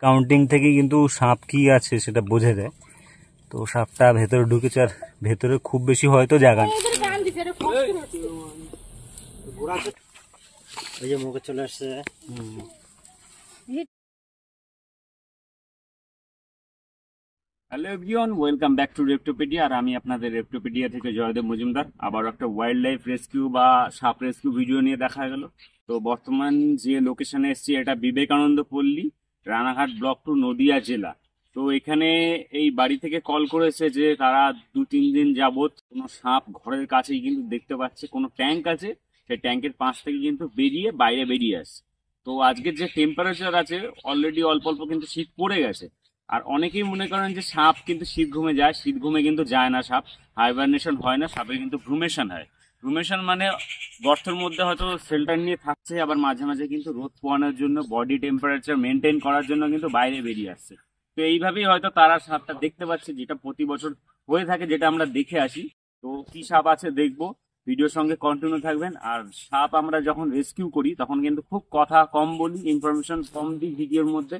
Counting থেকে কিন্তু সাপ কি আছে সেটা বোঝা যায়। তো সাপটা ভেতরে ঢুকেছে, আর ভেতরে খুব বেশি হয়তো জায়গা নেই। মুখে চলে আসছে। Hello everyone, welcome back to Reptopedia. আর আমি আপনাদের রেপ্টোপিডিয়া থেকে জয়দেব মজুমদার। আবার একটা ওয়াইল্ড লাইফ রেস্কিউ বা সাপ রেস্কিউ ভিডিও নিয়ে দেখা গেল। তো বর্তমান যে লোকেশনে এসেছি এটা বিবেকানন্দ পল্লী, রানাঘাট ব্লক 2, নদিয়া জেলা। তো এখানে এই বাড়ি থেকে কল করেছে যে তারা 2-3 দিন যাবত কোনো সাপ ঘরের কাছেই কিন্তু দেখতে পাচ্ছে। কোনো ট্যাঙ্ক আছে, সেই ট্যাঙ্কের পাশ থেকে কিন্তু বাইরে বেরিয়ে আসছে। তো আজকের যে টেম্পারেচার আছে, অলরেডি অল্প অল্প কিন্তু শীত পড়ে গেছে। আর অনেকেই মনে করেন যে সাপ কিন্তু শীত ঘুমে যায়, শীত ঘুমে কিন্তু যায় না। সাপ হাইবারনেশন হয় না, সাপের কিন্তু ভ্রুমেশন হয়। ভ্রুমেশন মানে গর্তের মধ্যে হয়তো শেল্টার নিয়ে থাকছে, আবার মাঝে মাঝে কিন্তু রোদ পোয়ানোর জন্য, বডি টেম্পারেচার মেনটেন করার জন্য কিন্তু বাইরে বেরিয়ে আসছে। তো এইভাবেই হয়তো তারা সাপটা দেখতে পাচ্ছে, যেটা প্রতি বছর হয়ে থাকে, যেটা আমরা দেখে আসি। তো কি সাপ আছে দেখবো, ভিডিওর সঙ্গে কন্টিনিউ থাকবেন। আর সাপ আমরা যখন রেস্কিউ করি তখন কিন্তু খুব কথা কম বলি, ইনফরমেশন কম দিই ভিডিওর মধ্যে।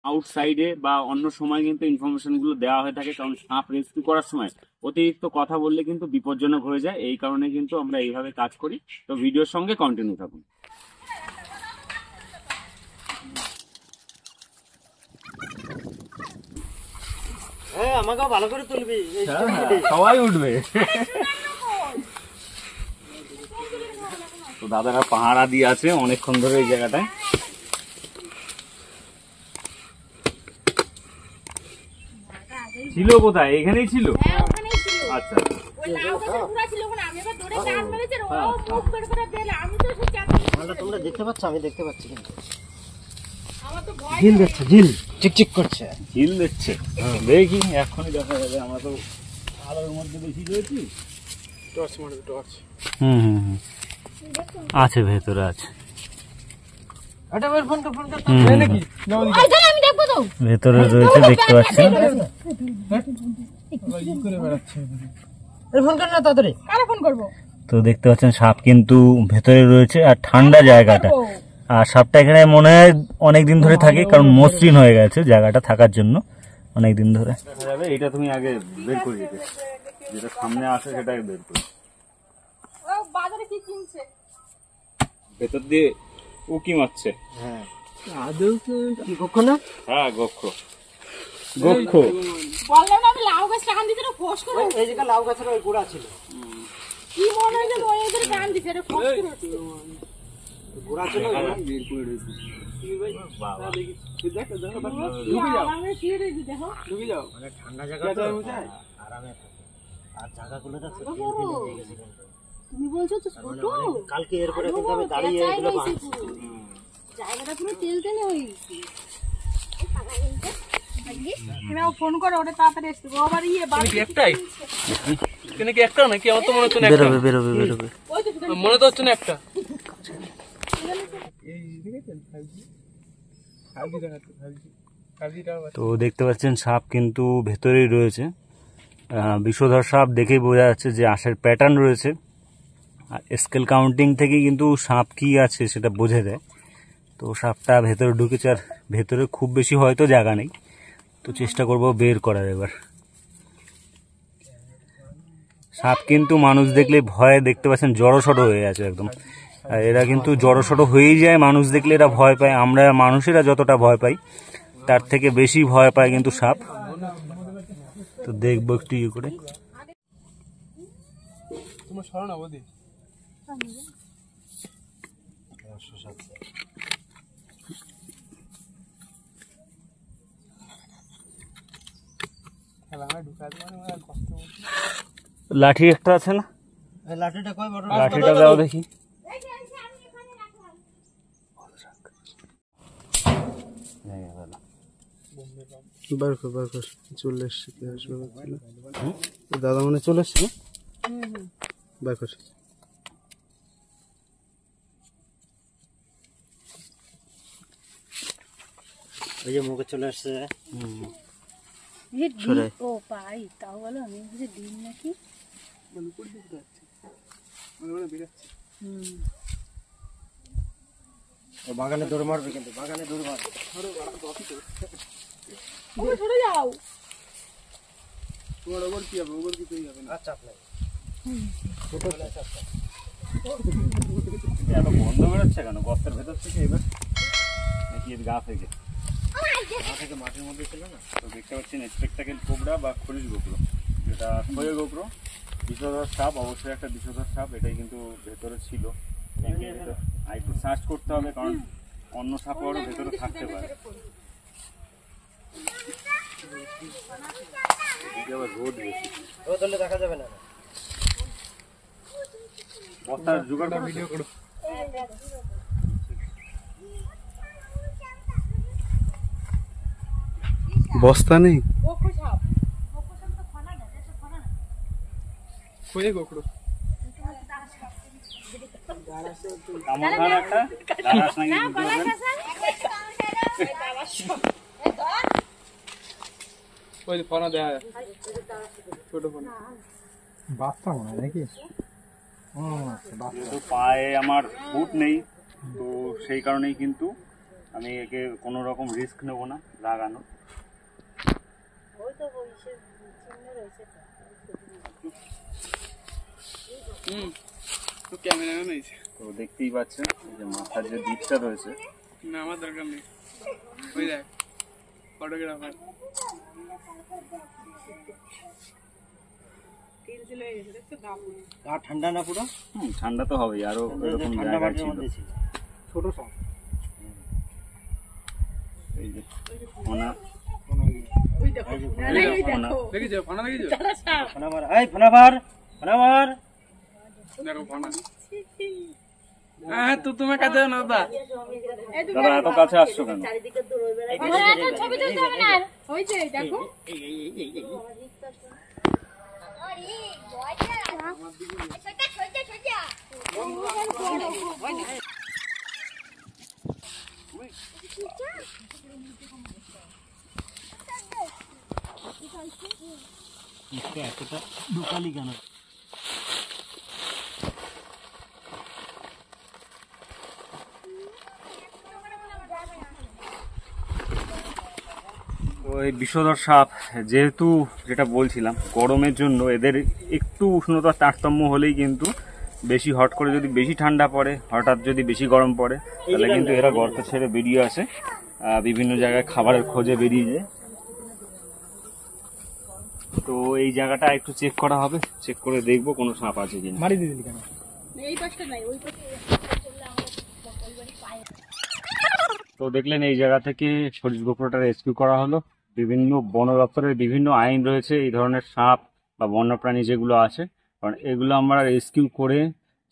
আউটসাইডে বা অন্য সময় কিন্তু ইনফরমেশন গুলো দেওয়া হয়ে থাকে, কারণ সাপ রেস্কিউ করার সময় অতিরিক্ত কথা বললে কিন্তু বিপজ্জনক হয়ে যায়। এই কারণে কিন্তু আমরা এইভাবে কাজ করি। তো ভিডিওর সঙ্গে কন্টিনিউ থাকুন। আমাকেও ভালো করে তুলবি, সবাই উঠবে। তো দাদারা পাহারা দিয়ে আছে অনেকক্ষণ ধরে এই জায়গাটায়। ছিল কোথায়? এখানেই ছিল। আচ্ছা, তোমরা দেখতে পাচ্ছ? আমি দেখতে পাচ্ছি কিন্তু ঝিল দিচ্ছে, ঝিল চিকচিক করছে, ঝিল দিচ্ছে। দেখি এখনই দেখা যাবে। আমরা তো আলোর মধ্যে বেশি রয়েছি। টর্চ মারবে, টর্চ। আছে, ভেতরে আছে। ভেতরে রয়েছে, দেখতে পাচ্ছেন। তো দেখতে পাচ্ছেন সাপ কিন্তু ভেতরে রয়েছে, আর ঠান্ডা জায়গাটা। আর সাপটা এখানে মনে হয় অনেকদিন ধরে থাকে, কারণ মসৃণ হয়ে গেছে জায়গাটা থাকার জন্য অনেকদিন ধরে। এটা তুমি আগে বের করে দিতে, যেটা সামনে আছে সেটাই বের করে। ভেতর দিয়ে উকি মারছে। হ্যাঁ, আদৌ কি কক্ষ না? হ্যাঁ, গক্ষ গক্ষ। বললাম না আমি লাউ গাছ টান দিতে ফোস করে। এই জায়গা লাউ গাছের ওই গোড়া ছিল। কি মনে হয় যে ওই এদের টান দিতে রে ফোস করে। গোড়া ছিল, বের করে দিয়েছি। বাবা দেখি, দেখো দেখো, ঢুকে যাও। আমি কি রে দেখো, ঢুকে যাও। মানে ঠান্ডা জায়গা তো আরামে থাকে। আর জায়গাগুলো তো তুমি বলছো তো ছোট। কালকে এরপরে কিন্তু আমি দাঁড়িয়ে এগুলো বাঁধছি। জায়গাটা পুরো তেলতেলে হয়ে গেছে। নাও ফোন করো, ওটা তাড়াতাড়ি আসতে। আবার বাড়ি একটাই কেন কি একটা নাকি? আমার তো মনে হচ্ছে না একটা। বেরোবে মনে তো হচ্ছে না একটা। তো দেখতে পাচ্ছেন সাপ কিন্তু ভেতরেই রয়েছে। বিষধর সাপ দেখেই বোঝা যাচ্ছে যে আশের প্যাটার্ন রয়েছে। আর স্কেল কাউন্টিং থেকে কিন্তু সাপ কি আছে সেটা বোঝা যায়। তো সাপটা ভেতরে ঢুকেছে, আর ভেতরে খুব বেশি হয়তো জায়গা নেই। তো চেষ্টা করব বের করার। এবার সাপ কিন্তু মানুষ দেখলে ভয়ে, দেখতে পাচ্ছেন জড়সড় হয়ে আছে একদম। আর এরা কিন্তু জড়সড় হয়েই যায়, মানুষ দেখলে এরা ভয় পায়। আমরা মানুষেরা যতটা ভয় পাই তার থেকে বেশি ভয় পায় কিন্তু সাপ। তো দেখবো একটু ইয়ে করে। তোমার সরানো বদি লাঠি একটা আছে না? লাঠিটা কই? বড় লাঠিটা দাও দেখি। চলে এসছে, দাদা মনে চলে এসছে না? বাইর ওই যে মুখে চলে আসছে। ও পাই, তাও বলো আমি বুঝি ডিম নাকি। ও বাগানে দৌড় মারবে, কিন্তু বাগানে দৌড় মারবে। ওকে সরে যাও। আচ্ছা আপনার এত গন্ধ বেরোচ্ছে কেন গর্তের ভেতর থেকে এবার, নাকি এর গা থেকে? মাটির মধ্যে ছিল না। তো দেখতে পাচ্ছেন স্পেকটাকেল কোবরা বা খরিশ গোকরো, যেটা খয়ে গোকরো, বিষধর সাপ, অবশ্যই একটা বিষধর সাপ। এটাই কিন্তু ভেতরে ছিল ট্যাঙ্কের ভেতর। আর একটু সার্চ করতে হবে, কারণ অন্য সাপও আরও ভেতরে থাকতে পারে। এদিকে আবার রোদ বেশি, রোদ হলে দেখা যাবে না। বস্তার জোগাড় করে ভিডিও করো। বস্তা নেই, গোখু সাপ। খয়ে গোকরো। কামড় খাওয়ার একটা দাঁড়াস নাকি না বুঝতে পালা পারবেন? খাসা। ওই যে ফোনা দেয়া যায়, ছোট ফোনা। বাচ্চা মনে হয় নাকি? যেহেতু পায়ে আমার বুট নেই, তো সেই কারণেই কিন্তু আমি একে কোনো রকম রিস্ক নেব না লাগানো। তো ক্যামেরাম্যান হয়েছে তো দেখতেই পাচ্ছেন এই যে মাথার যে দিকটা রয়েছে, না, আমার দরকার নেই। ওই দেখ ফটোগ্রাফার। গা ঠান্ডা না পুরো? ঠান্ডা তো হবেই, আরো এরকম ঠান্ডা জায়গা মাটির ছিল। মধ্যে ছিল। ছোট সাপ। এই যে ফোনা, ওই দেখো। না না ওই ফোনা। দেখো। দেখেছো ফোনা? দেখেছো? দাদা সাপ। ফনাবার, এই ফনাবার, ফনাবার। দেখো ফোনা। হ্যাঁ, তো তোমার কাছে না দাদা। এই তুমি দাদা এত কাছে আসছো কেন? আমার এত ছবি তুলতে হবে না। হয়েছে দেখো। এতটা ঢুকালি কেন? তো এই বিষধর সাপ, যেহেতু যেটা বলছিলাম গরমের জন্য এদের একটু উষ্ণতার তারতম্য হলেই কিন্তু বেশি হট করে, যদি বেশি ঠান্ডা পড়ে, হঠাৎ যদি বেশি গরম পড়ে, তাহলে কিন্তু এরা গর্ত ছেড়ে বেরিয়ে আসে, বিভিন্ন জায়গায় খাবারের খোঁজে বেরিয়ে যায়। তো এই জায়গাটা একটু চেক করা হবে, চেক করে দেখবো কোনো সাপ আছে কিনা। মারি দিয়ে দিলি কেন? এই পাশটা নাই, ওই পাশে। তো দেখলেন এই জায়গা থেকে সরিষ গোকরোটা রেস্কিউ করা হলো। বিভিন্ন বন দপ্তরের বিভিন্ন আইন রয়েছে এই ধরনের সাপ বা বন্যপ্রাণী যেগুলো আছে, কারণ এগুলো আমরা রেস্কিউ করে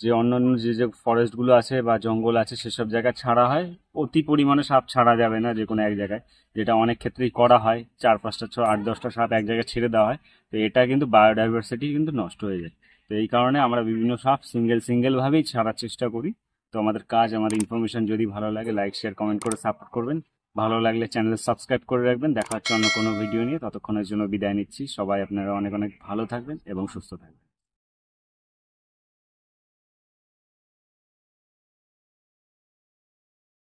যে অন্যান্য যে ফরেস্টগুলো আছে বা জঙ্গল আছে সেসব জায়গায় ছাড়া হয়। অতি পরিমাণে সাপ ছাড়া যাবে না যে কোনো এক জায়গায়, যেটা অনেক ক্ষেত্রেই করা হয়। 4-5টা 8-10টা সাপ এক জায়গায় ছেড়ে দেওয়া হয়, তো এটা কিন্তু বায়োডাইভার্সিটি কিন্তু নষ্ট হয়ে যায়। তো এই কারণে আমরা বিভিন্ন সাপ সিঙ্গেল ভাবেই ছাড়ার চেষ্টা করি। তো আমাদের কাজ, আমাদের ইনফরমেশন যদি ভালো লাগে লাইক শেয়ার কমেন্ট করে সাপোর্ট করবেন। ভালো লাগলে চ্যানেল সাবস্ক্রাইব করে রাখবেন। দেখা হচ্ছে অন্য কোনো ভিডিও নিয়ে, ততক্ষণের জন্য বিদায় নিচ্ছি। সবাই আপনারা অনেক ভালো থাকবেন এবং সুস্থ থাকবেন।